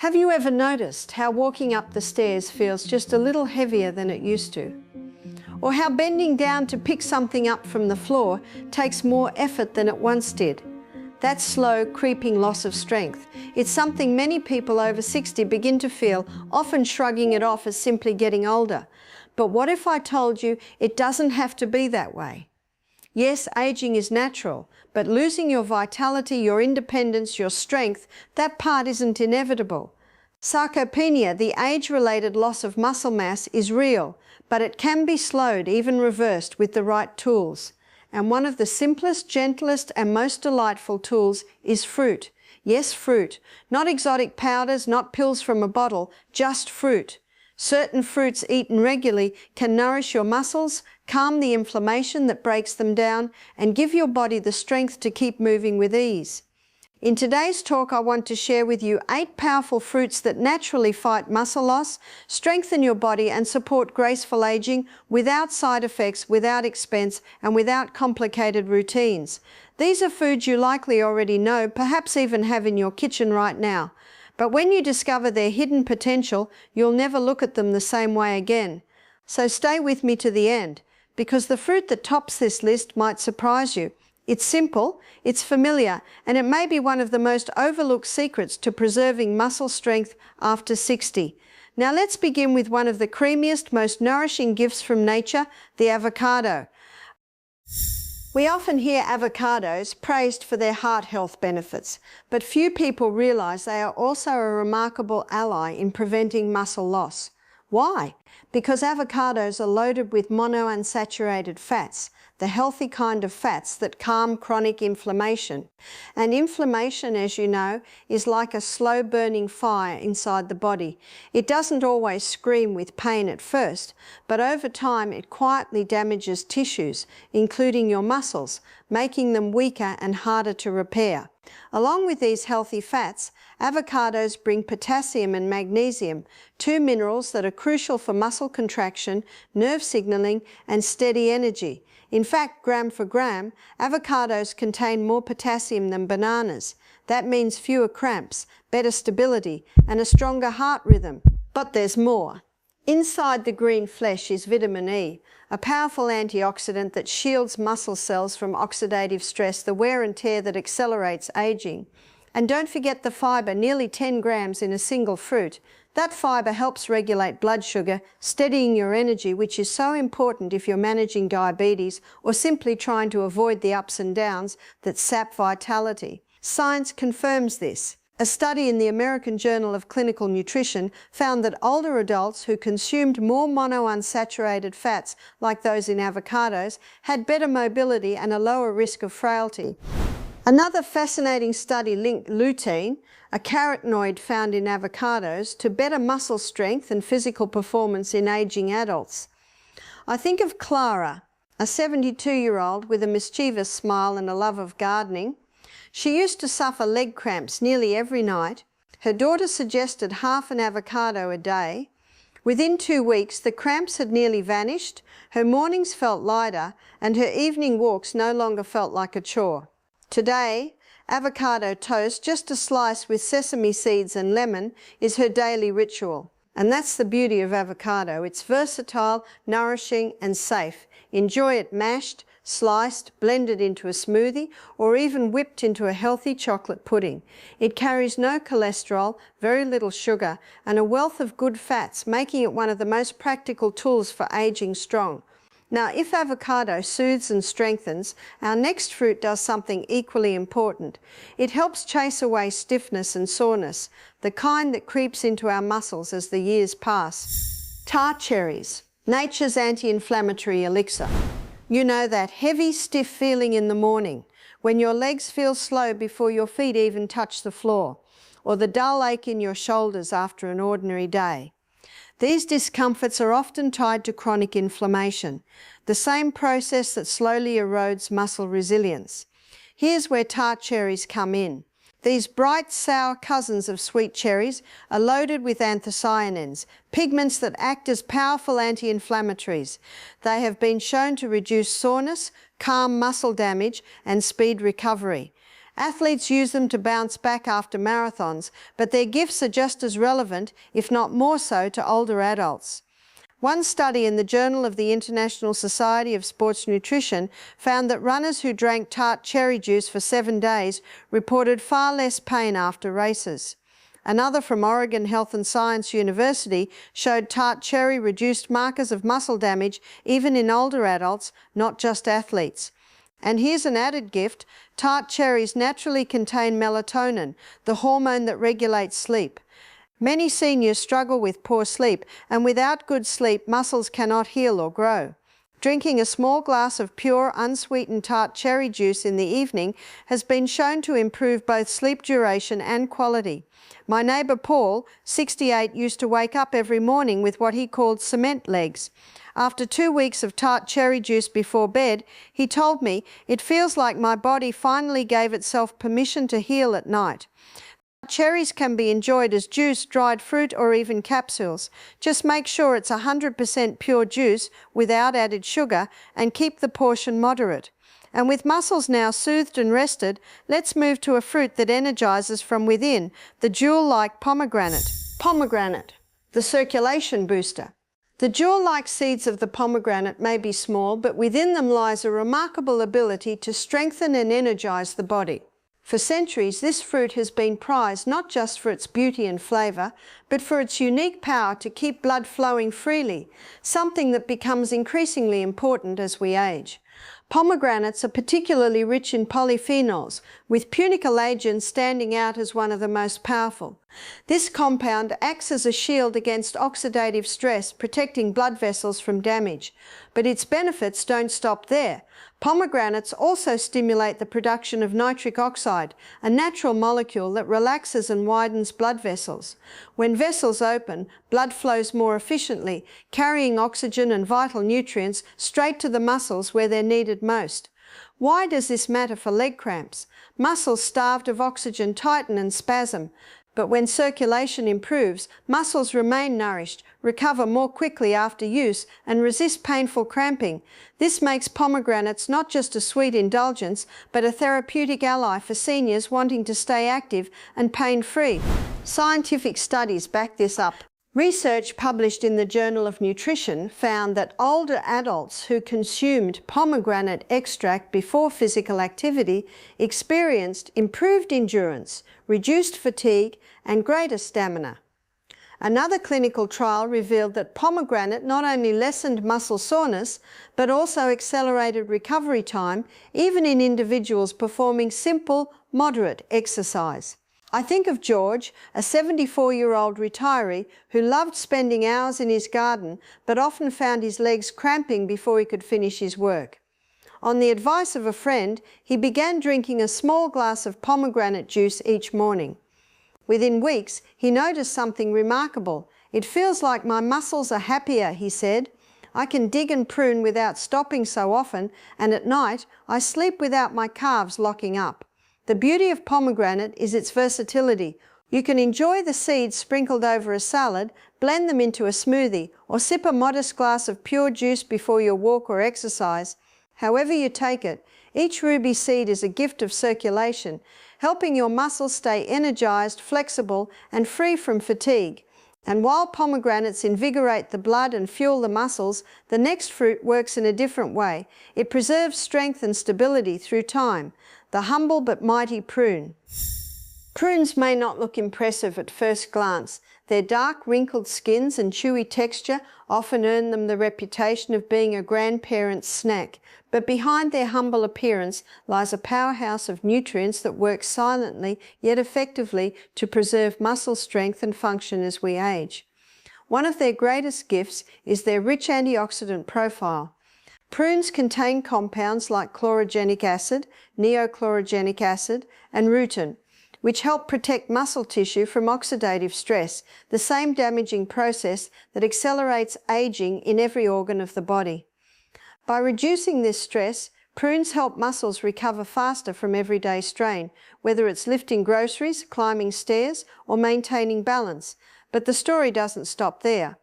Have you ever noticed how walking up the stairs feels just a little heavier than it used to? Or how bending down to pick something up from the floor takes more effort than it once did? That slow, creeping loss of strength. It's something many people over 60 begin to feel, often shrugging it off as simply getting older. But what if I told you it doesn't have to be that way? Yes, aging is natural, but losing your vitality, your independence, your strength, that part isn't inevitable. Sarcopenia, the age-related loss of muscle mass, is real, but it can be slowed, even reversed, with the right tools. And one of the simplest, gentlest, and most delightful tools is fruit. Yes, fruit. Not exotic powders, not pills from a bottle, just fruit. Certain fruits eaten regularly can nourish your muscles, calm the inflammation that breaks them down, and give your body the strength to keep moving with ease. In today's talk, I want to share with you 8 powerful fruits that naturally fight muscle loss, strengthen your body, and support graceful aging without side effects, without expense, and without complicated routines. These are foods you likely already know, perhaps even have in your kitchen right now. But when you discover their hidden potential, you'll never look at them the same way again. So stay with me to the end, because the fruit that tops this list might surprise you. It's simple, it's familiar, and it may be one of the most overlooked secrets to preserving muscle strength after 60. Now let's begin with one of the creamiest, most nourishing gifts from nature, the avocado. We often hear avocados praised for their heart health benefits, but few people realize they are also a remarkable ally in preventing muscle loss. Why? Because avocados are loaded with monounsaturated fats, the healthy kind of fats that calm chronic inflammation. And inflammation, as you know, is like a slow-burning fire inside the body. It doesn't always scream with pain at first, but over time it quietly damages tissues, including your muscles, making them weaker and harder to repair. Along with these healthy fats, avocados bring potassium and magnesium, 2 minerals that are crucial for muscle contraction, nerve signaling, and steady energy. In fact, gram for gram, avocados contain more potassium than bananas. That means fewer cramps, better stability, and a stronger heart rhythm. But there's more. Inside the green flesh is vitamin E, a powerful antioxidant that shields muscle cells from oxidative stress, the wear and tear that accelerates aging. And don't forget the fiber, nearly 10 grams in a single fruit. That fiber helps regulate blood sugar, steadying your energy, which is so important if you're managing diabetes or simply trying to avoid the ups and downs that sap vitality. Science confirms this. A study in the American Journal of Clinical Nutrition found that older adults who consumed more monounsaturated fats, like those in avocados, had better mobility and a lower risk of frailty. Another fascinating study linked lutein, a carotenoid found in avocados, to better muscle strength and physical performance in aging adults. I think of Clara, a 72-year-old with a mischievous smile and a love of gardening. She used to suffer leg cramps nearly every night. Her daughter suggested half an avocado a day. Within 2 weeks, the cramps had nearly vanished, her mornings felt lighter, and her evening walks no longer felt like a chore. Today, avocado toast, just a slice with sesame seeds and lemon, is her daily ritual. And that's the beauty of avocado. It's versatile, nourishing, and safe. Enjoy it mashed, sliced, blended into a smoothie, or even whipped into a healthy chocolate pudding. It carries no cholesterol, very little sugar, and a wealth of good fats, making it one of the most practical tools for aging strong. Now, if avocado soothes and strengthens, our next fruit does something equally important. It helps chase away stiffness and soreness, the kind that creeps into our muscles as the years pass. Tart cherries, nature's anti-inflammatory elixir. You know, that heavy, stiff feeling in the morning, when your legs feel slow before your feet even touch the floor, or the dull ache in your shoulders after an ordinary day. These discomforts are often tied to chronic inflammation, the same process that slowly erodes muscle resilience. Here's where tart cherries come in. These bright, sour cousins of sweet cherries are loaded with anthocyanins, pigments that act as powerful anti-inflammatories. They have been shown to reduce soreness, calm muscle damage, and speed recovery. Athletes use them to bounce back after marathons, but their gifts are just as relevant, if not more so, to older adults. One study in the Journal of the International Society of Sports Nutrition found that runners who drank Tart cherry juice for 7 days reported far less pain after races. Another from Oregon Health and Science University showed Tart cherry reduced markers of muscle damage even in older adults, not just athletes. And here's an added gift: Tart cherries naturally contain melatonin, the hormone that regulates sleep. Many seniors struggle with poor sleep, and without good sleep, muscles cannot heal or grow. Drinking a small glass of pure, unsweetened Tart cherry juice in the evening has been shown to improve both sleep duration and quality. My neighbour Paul, 68, used to wake up every morning with what he called cement legs. After 2 weeks of Tart cherry juice before bed, he told me, "It feels like my body finally gave itself permission to heal at night." Cherries can be enjoyed as juice, dried fruit, or even capsules. Just make sure it's 100% pure juice without added sugar, and keep the portion moderate. And with muscles now soothed and rested, let's move to a fruit that energizes from within, the jewel-like pomegranate. Pomegranate, the circulation booster. The jewel-like seeds of the pomegranate may be small, but within them lies a remarkable ability to strengthen and energize the body. For centuries, this fruit has been prized not just for its beauty and flavour, but for its unique power to keep blood flowing freely, something that becomes increasingly important as we age. Pomegranates are particularly rich in polyphenols, with punicalagin standing out as one of the most powerful. This compound acts as a shield against oxidative stress, protecting blood vessels from damage. But its benefits don't stop there. Pomegranates also stimulate the production of nitric oxide, a natural molecule that relaxes and widens blood vessels. When vessels open, blood flows more efficiently, carrying oxygen and vital nutrients straight to the muscles where they're needed most. Why does this matter for leg cramps? Muscles starved of oxygen tighten and spasm. But when circulation improves, muscles remain nourished, recover more quickly after use, and resist painful cramping. This makes pomegranates not just a sweet indulgence, but a therapeutic ally for seniors wanting to stay active and pain-free. Scientific studies back this up. Research published in the Journal of Nutrition found that older adults who consumed pomegranate extract before physical activity experienced improved endurance, reduced fatigue, and greater stamina. Another clinical trial revealed that pomegranate not only lessened muscle soreness, but also accelerated recovery time, even in individuals performing simple, moderate exercise. I think of George, a 74-year-old retiree who loved spending hours in his garden, but often found his legs cramping before he could finish his work. On the advice of a friend, he began drinking a small glass of pomegranate juice each morning. Within weeks, he noticed something remarkable. "It feels like my muscles are happier," he said. "I can dig and prune without stopping so often, and at night, I sleep without my calves locking up." The beauty of pomegranate is its versatility. You can enjoy the seeds sprinkled over a salad, blend them into a smoothie, or sip a modest glass of pure juice before your walk or exercise. However you take it, each ruby seed is a gift of circulation, helping your muscles stay energized, flexible, and free from fatigue. And while pomegranates invigorate the blood and fuel the muscles, the next fruit works in a different way. It preserves strength and stability through time. The humble but mighty prune. Prunes may not look impressive at first glance. Their dark, wrinkled skins and chewy texture often earn them the reputation of being a grandparent's snack. But behind their humble appearance lies a powerhouse of nutrients that work silently yet effectively to preserve muscle strength and function as we age. One of their greatest gifts is their rich antioxidant profile. Prunes contain compounds like chlorogenic acid, neochlorogenic acid, and rutin, which help protect muscle tissue from oxidative stress, the same damaging process that accelerates aging in every organ of the body. By reducing this stress, prunes help muscles recover faster from everyday strain, whether it's lifting groceries, climbing stairs, or maintaining balance. But the story doesn't stop there.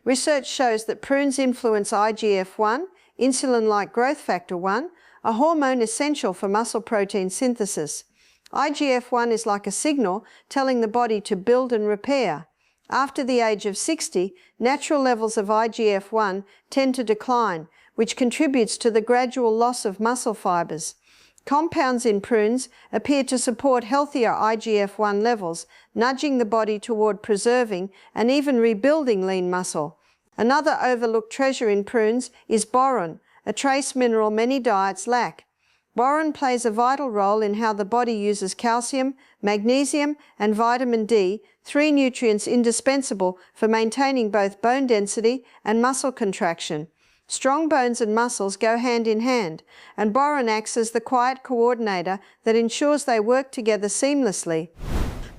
Research shows that prunes influence IGF-1, insulin-like growth factor 1, a hormone essential for muscle protein synthesis. IGF-1 is like a signal telling the body to build and repair. After the age of 60, natural levels of IGF-1 tend to decline, which contributes to the gradual loss of muscle fibers. Compounds in prunes appear to support healthier IGF-1 levels, nudging the body toward preserving and even rebuilding lean muscle. Another overlooked treasure in prunes is boron, a trace mineral many diets lack. Boron plays a vital role in how the body uses calcium, magnesium, and vitamin D, three nutrients indispensable for maintaining both bone density and muscle contraction. Strong bones and muscles go hand in hand, and boron acts as the quiet coordinator that ensures they work together seamlessly.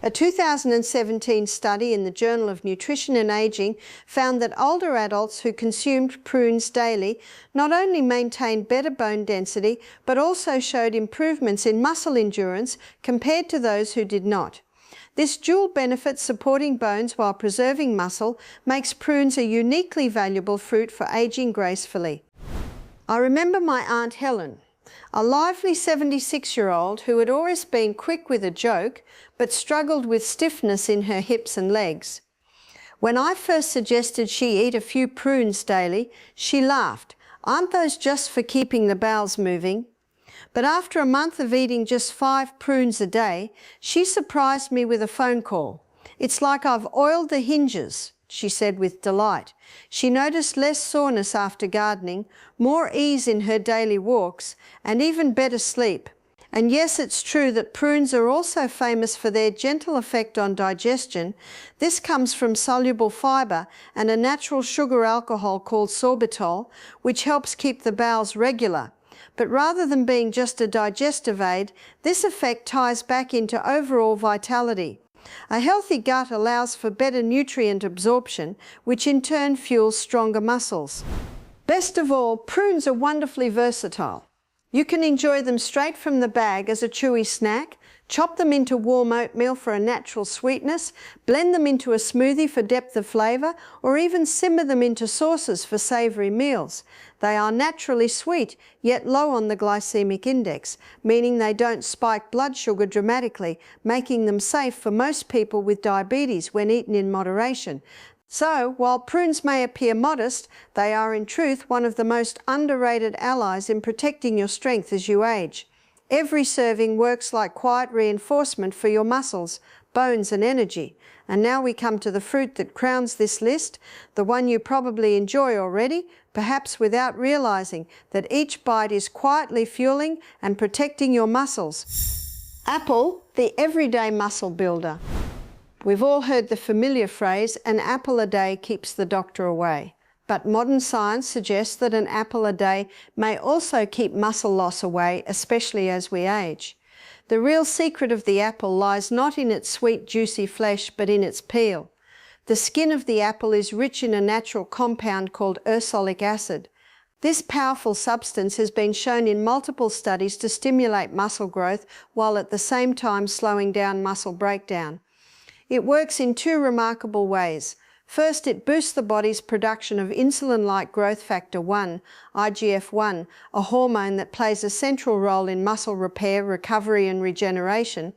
A 2017 study in the Journal of Nutrition and Aging found that older adults who consumed prunes daily not only maintained better bone density, but also showed improvements in muscle endurance compared to those who did not. This dual benefit, supporting bones while preserving muscle, makes prunes a uniquely valuable fruit for aging gracefully. I remember my Aunt Helen, a lively 76-year-old who had always been quick with a joke, but struggled with stiffness in her hips and legs. When I first suggested she eat a few prunes daily, she laughed. "Aren't those just for keeping the bowels moving?" But after a month of eating just 5 prunes a day, she surprised me with a phone call. "It's like I've oiled the hinges," she said with delight. She noticed less soreness after gardening, more ease in her daily walks, and even better sleep. And yes, it's true that prunes are also famous for their gentle effect on digestion. This comes from soluble fiber and a natural sugar alcohol called sorbitol, which helps keep the bowels regular. But rather than being just a digestive aid, this effect ties back into overall vitality. A healthy gut allows for better nutrient absorption, which in turn fuels stronger muscles. Best of all, prunes are wonderfully versatile. You can enjoy them straight from the bag as a chewy snack, chop them into warm oatmeal for a natural sweetness, blend them into a smoothie for depth of flavour, or even simmer them into sauces for savoury meals. They are naturally sweet, yet low on the glycemic index, meaning they don't spike blood sugar dramatically, making them safe for most people with diabetes when eaten in moderation. So, while prunes may appear modest, they are in truth one of the most underrated allies in protecting your strength as you age. Every serving works like quiet reinforcement for your muscles, bones and energy. And now we come to the fruit that crowns this list, the one you probably enjoy already, perhaps without realizing that each bite is quietly fueling and protecting your muscles. Apple, the everyday muscle builder. We've all heard the familiar phrase, "an apple a day keeps the doctor away." But modern science suggests that an apple a day may also keep muscle loss away, especially as we age. The real secret of the apple lies not in its sweet, juicy flesh, but in its peel. The skin of the apple is rich in a natural compound called ursolic acid. This powerful substance has been shown in multiple studies to stimulate muscle growth while at the same time slowing down muscle breakdown. It works in 2 remarkable ways. First, it boosts the body's production of insulin-like growth factor 1, IGF-1, a hormone that plays a central role in muscle repair, recovery and regeneration.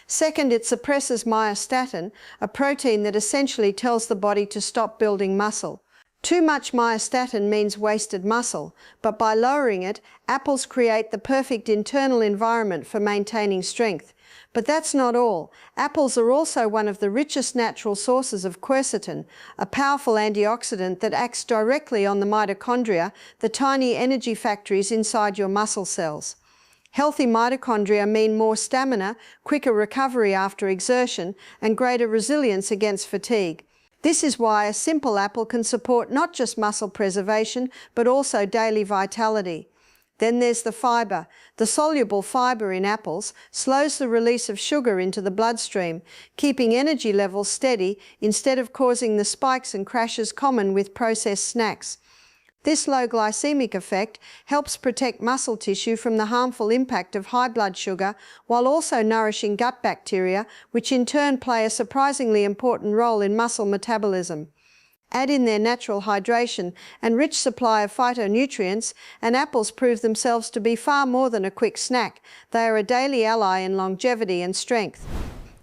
Second, it suppresses myostatin, a protein that essentially tells the body to stop building muscle. Too much myostatin means wasted muscle, but by lowering it, apples create the perfect internal environment for maintaining strength. But that's not all. Apples are also one of the richest natural sources of quercetin, a powerful antioxidant that acts directly on the mitochondria, the tiny energy factories inside your muscle cells. Healthy mitochondria mean more stamina, quicker recovery after exertion, and greater resilience against fatigue. This is why a simple apple can support not just muscle preservation, but also daily vitality. Then there's the fibre. The soluble fibre in apples slows the release of sugar into the bloodstream, keeping energy levels steady instead of causing the spikes and crashes common with processed snacks. This low glycemic effect helps protect muscle tissue from the harmful impact of high blood sugar, while also nourishing gut bacteria, which in turn play a surprisingly important role in muscle metabolism. Add in their natural hydration and rich supply of phytonutrients, and apples prove themselves to be far more than a quick snack. They are a daily ally in longevity and strength.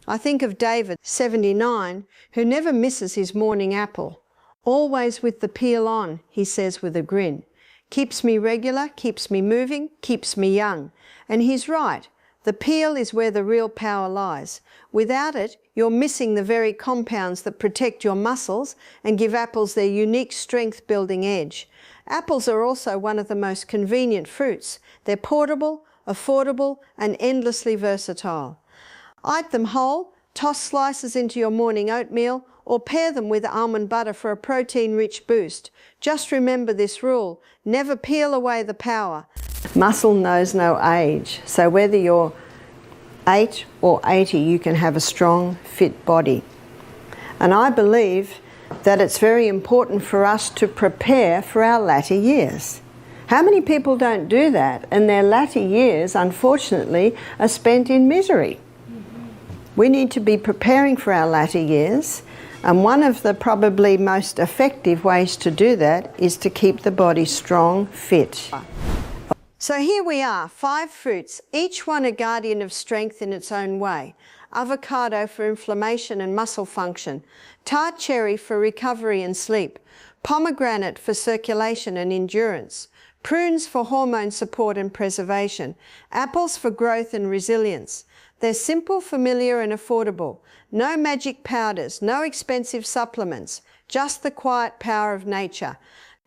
I think of David, 79, who never misses his morning apple. Always with the peel on, he says with a grin. Keeps me regular, keeps me moving, keeps me young. And he's right. The peel is where the real power lies. Without it, you're missing the very compounds that protect your muscles and give apples their unique strength-building edge. Apples are also one of the most convenient fruits. They're portable, affordable, and endlessly versatile. Eat them whole, toss slices into your morning oatmeal, or pair them with almond butter for a protein-rich boost. Just remember this rule: never peel away the power. Muscle knows no age, so whether you're 8 or 80, you can have a strong, fit body. And I believe that it's very important for us to prepare for our latter years. How many people don't do that, and their latter years, unfortunately, are spent in misery? We need to be preparing for our latter years, and one of the probably most effective ways to do that is to keep the body strong, fit. So here we are, 5 fruits, each one a guardian of strength in its own way. Avocado for inflammation and muscle function, tart cherry for recovery and sleep, pomegranate for circulation and endurance, prunes for hormone support and preservation, apples for growth and resilience. They're simple, familiar and affordable. No magic powders, no expensive supplements, just the quiet power of nature.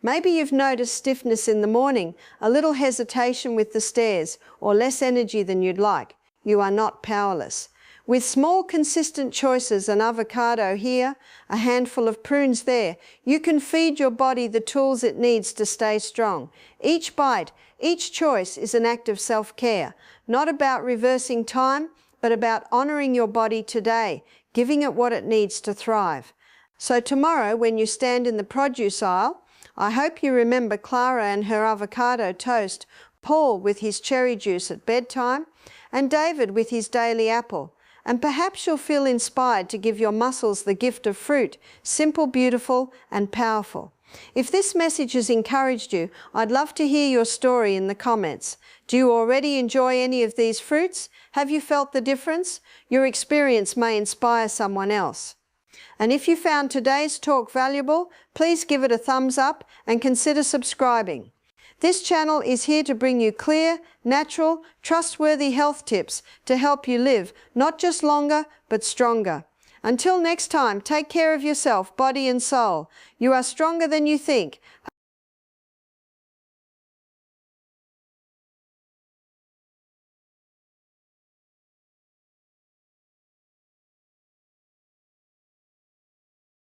Maybe you've noticed stiffness in the morning, a little hesitation with the stairs, or less energy than you'd like. You are not powerless. With small, consistent choices, an avocado here, a handful of prunes there, you can feed your body the tools it needs to stay strong. Each bite, each choice is an act of self-care, not about reversing time, but about honoring your body today, giving it what it needs to thrive. So tomorrow, when you stand in the produce aisle, I hope you remember Clara and her avocado toast, Paul with his cherry juice at bedtime, and David with his daily apple. And perhaps you'll feel inspired to give your muscles the gift of fruit, simple, beautiful, and powerful. If this message has encouraged you, I'd love to hear your story in the comments. Do you already enjoy any of these fruits? Have you felt the difference? Your experience may inspire someone else. And if you found today's talk valuable, please give it a thumbs up and consider subscribing. This channel is here to bring you clear, natural, trustworthy health tips to help you live not just longer, but stronger. Until next time, take care of yourself, body and soul. You are stronger than you think.